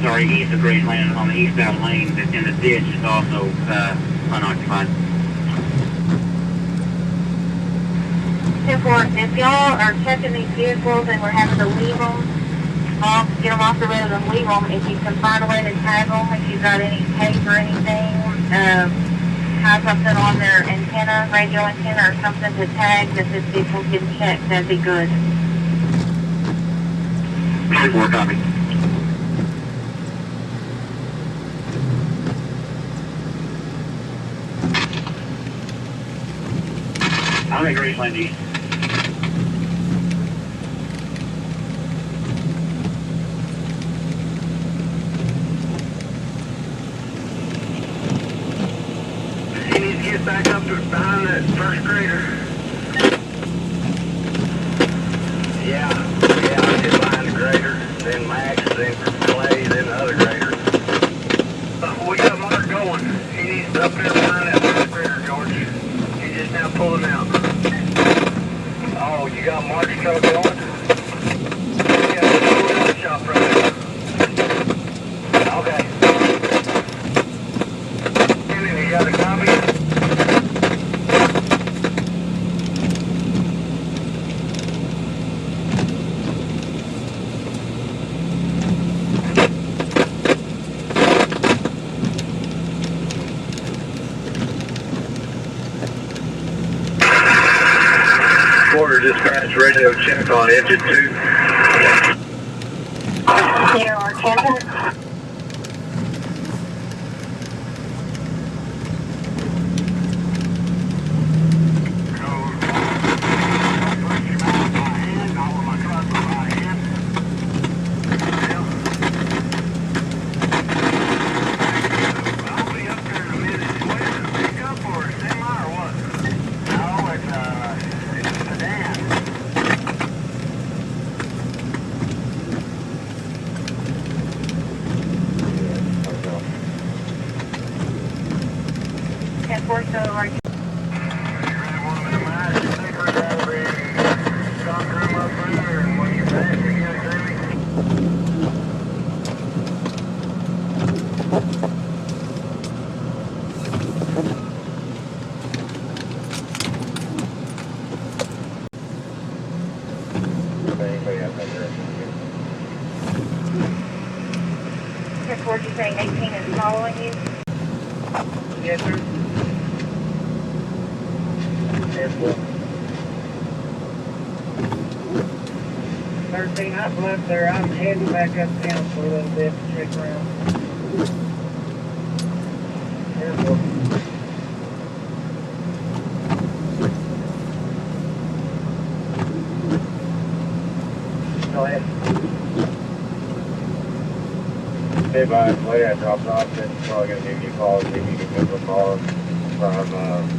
I'm sorry, east of Graceland on the eastbound lane that's in the ditch is also unoccupied. 10-4, if y'all are checking these vehicles and we're having to leave them off, get them off the road and leave them, if you can find a way to tag them, if you've got any tape or anything, have something on their antenna, radio antenna or something to tag that this vehicle's getting checked, that'd be good. 10-4, copy. I'm at Graceland East. He needs to get back up to behind that first grader. Yeah, I get behind the grader, then Max, then Clay, then the other grader. We got Mark going. He needs to up there behind that first grader, George. He's just now pulling out. Oh, you got Mark's truck going? Yeah, just pull out the shop right now. Okay. And then you got a copy? Borger dispatch radio check on engine 2. Here are Kansas. So are you? What you say 18 is following you? Yes, sir. 13, I've left there. I'm heading back uptown for a little bit to check around. Careful. Go ahead. Hey, bye. Later I dropped off, then probably going to give you a call, see if you can give a call from,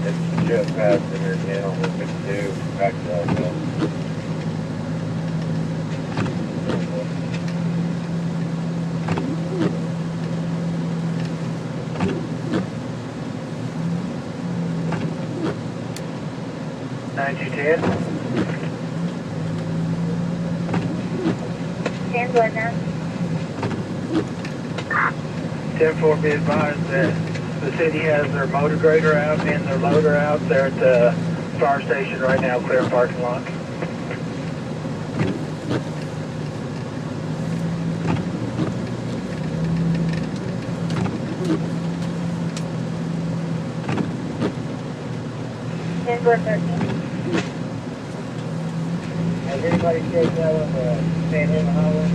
it's just past the near on 152, back to that. 9210. 10 going now. 10-4, be advised that the city has their motor grader out and their loader out there at the fire station right now, clearing parking lot. Has anybody checked out on the panhandle highway?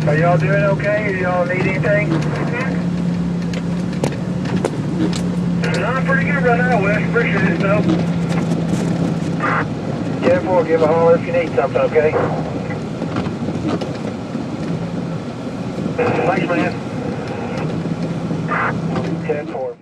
Are y'all doing okay? Do y'all need anything? No, I'm pretty good right now, Wes. Appreciate it, though. 10-4, give a holler if you need something, okay? Thanks, man. 10-4.